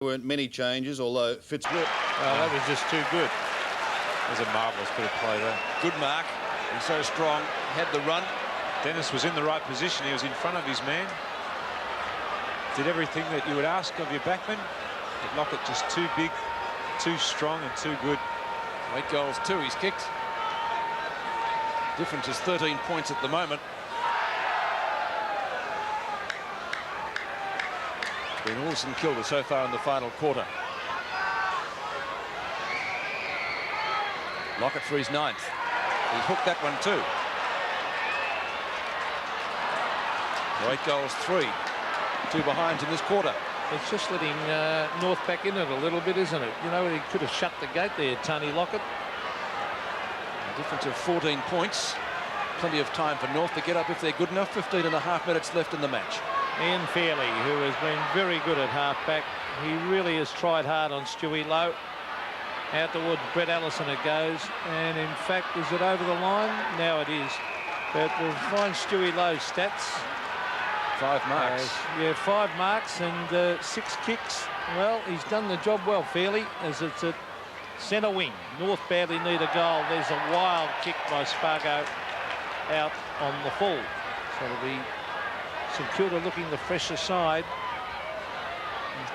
weren't many changes, although Fitzgerald... Oh, that was just too good. That was a marvellous bit of play there. Good mark. He's so strong. Had the run. Dennis was in the right position. He was in front of his man. Did everything that you would ask of your backman. But Lockett just too big, too strong and too good. 8 goals, 2 he's kicked. Difference is 13 points at the moment. It's been all St Kilda so far in the final quarter. Lockett for his 9th. He hooked that one too. 8 goals, 3. 2 behinds in this quarter. It's just letting North back in it a little bit, isn't it? You know, he could have shut the gate there, Tony Lockett. A difference of 14 points. Plenty of time for North to get up if they're good enough. 15.5 minutes left in the match. Ian Fairley, who has been very good at half-back. He really has tried hard on Stewie Lowe. Out towards Brett Allison it goes. And in fact, is it over the line? Now it is. But we'll find Stewie Lowe's stats. 5 marks. Yeah, 5 marks and 6 kicks. Well, he's done the job well, Fairley, as it's at centre wing. North badly need a goal. There's a wild kick by Spargo out on the full. So it'll be St Kilda looking the fresher side.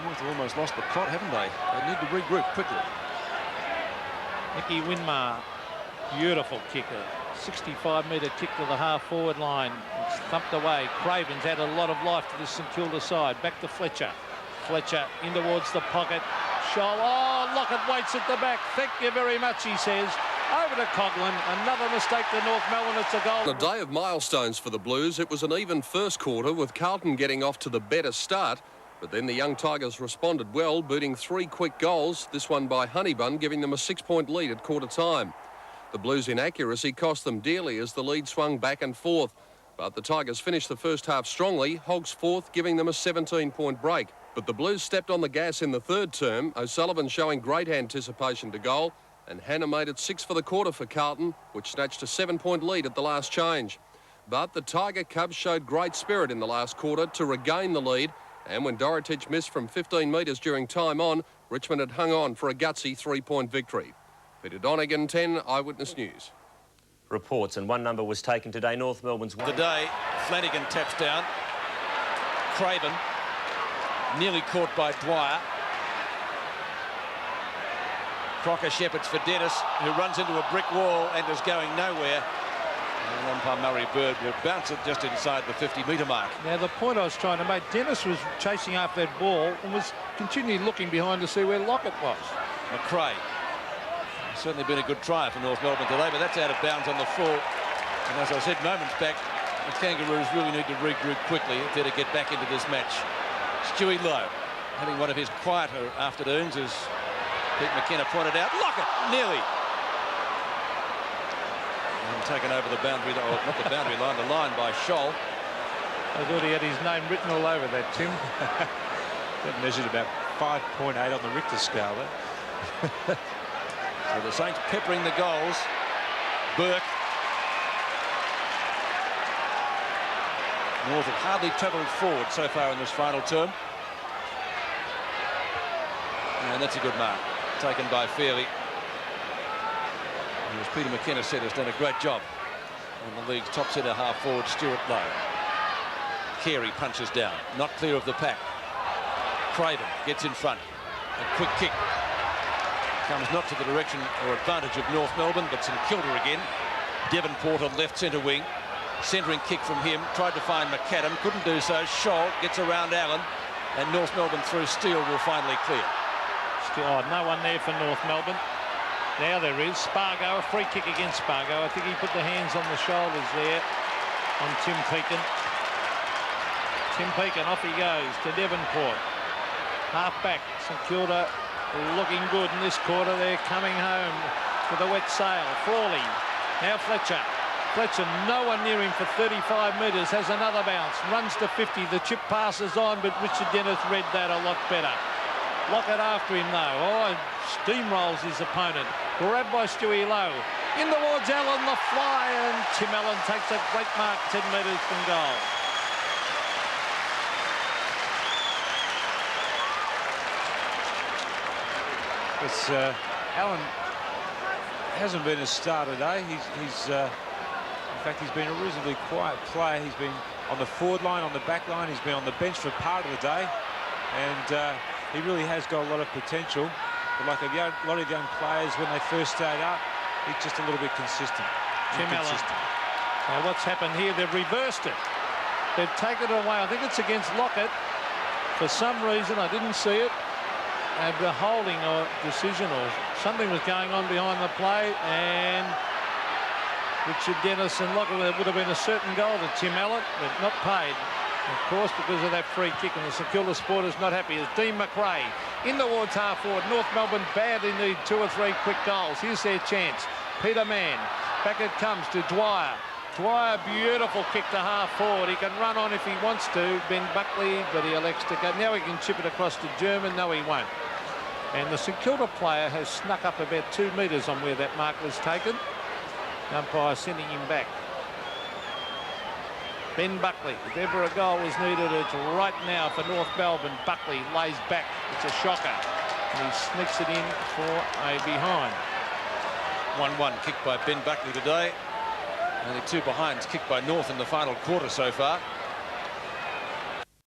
North have almost lost the plot, haven't they? They need to regroup quickly. Nicky Winmar, beautiful kicker. 65-metre kick to the half-forward line. It's thumped away. Craven's added a lot of life to this St Kilda side. Back to Fletcher. Fletcher in towards the pocket. Scholl. Oh, Lockett waits at the back. Thank you very much, he says. Over to Coughlin. Another mistake to North Melbourne. It's a goal. A day of milestones for the Blues. It was an even first quarter with Carlton getting off to the better start. But then the young Tigers responded well, booting 3 quick goals. This one by Honeybun, giving them a 6-point lead at quarter time. The Blues' inaccuracy cost them dearly as the lead swung back and forth. But the Tigers finished the first half strongly, Hogs 4th, giving them a 17-point break. But the Blues stepped on the gas in the third term, O'Sullivan showing great anticipation to goal, and Hannah made it 6 for the quarter for Carlton, which snatched a 7-point lead at the last change. But the Tiger Cubs showed great spirit in the last quarter to regain the lead, and when Dorotich missed from 15 metres during time on, Richmond had hung on for a gutsy 3-point victory. Peter Donegan, 10 Eyewitness News. Reports, and one number was taken today. North Melbourne's won. Today, Flanagan taps down. Craven nearly caught by Dwyer. Crocker shepherds for Dennis, who runs into a brick wall and is going nowhere. And umpire Murray Bird will bounce it just inside the 50-metre mark. Now, the point I was trying to make, Dennis was chasing after that ball and was continually looking behind to see where Lockett was. McRae. Certainly been a good try for North Melbourne today, but that's out of bounds on the full. And as I said moments back, the Kangaroos really need to regroup quickly if they're to get back into this match. Stewie Lowe having one of his quieter afternoons, as Pete McKenna pointed out. Lockett, nearly. And taken over the boundary, or not the boundary line, the line by Scholl. I thought he had his name written all over that, Tim. That measured about 5.8 on the Richter scale there. So the Saints peppering the goals. Burke. North have hardly travelled forward so far in this final term. And that's a good mark, taken by Fairley. And as Peter McKenna said, has done a great job on the league's top centre half forward, Stuart Lowe. Carey punches down, not clear of the pack. Craven gets in front. A quick kick. Comes not to the direction or advantage of North Melbourne, but St Kilda again. Devon Porter, left centre wing. Centering kick from him. Tried to find McAdam. Couldn't do so. Scholl gets around Allen. And North Melbourne through Steele will finally clear. Oh, no one there for North Melbourne. Now there is. Spargo, a free kick against Spargo. I think he put the hands on the shoulders there on Tim Pekin. Tim Pekin, off he goes to Devonport. Half back. St Kilda looking good in this quarter. They're coming home with a wet sail. Frawley. Now Fletcher. Fletcher, no one near him for 35 metres. Has another bounce. Runs to 50. The chip passes on, but Richard Dennis read that a lot better. Lockett after him, though. Oh, steamrolls his opponent. Grabbed by Stewie Lowe. In towards Allen, the fly, and Tim Allen takes a great mark 10 metres from goal. It's Allen hasn't been a star today. In fact, he's been a reasonably quiet player. He's been on the forward line, on the back line. He's been on the bench for part of the day, and he really has got a lot of potential. But like a lot of young players, when they first start out, he's just a little bit consistent. Tim Allen. Now what's happened here? They've reversed it. They've taken it away. I think it's against Lockett. For some reason, I didn't see it. A holding or decision or something was going on behind the play, and Richard Dennis and Lockett, it would have been a certain goal to Tim Allen, but not paid, of course, because of that free kick, and the St Kilda supporters not happy. As Dean McRae in towards half forward. North Melbourne badly need 2 or 3 quick goals. Here's their chance. Peter Mann. Back it comes to Dwyer. Dwyer, beautiful kick to half forward. He can run on if he wants to. Ben Buckley, but he elects to go. Now he can chip it across to German. No, he won't. And the St Kilda player has snuck up about 2 metres on where that mark was taken. Umpire sending him back. Ben Buckley, if ever a goal was needed, it's right now for North Melbourne. Buckley lays back. It's a shocker. And he sneaks it in for a behind. 1-1 kicked by Ben Buckley today. Only 2 behinds kicked by North in the final quarter so far.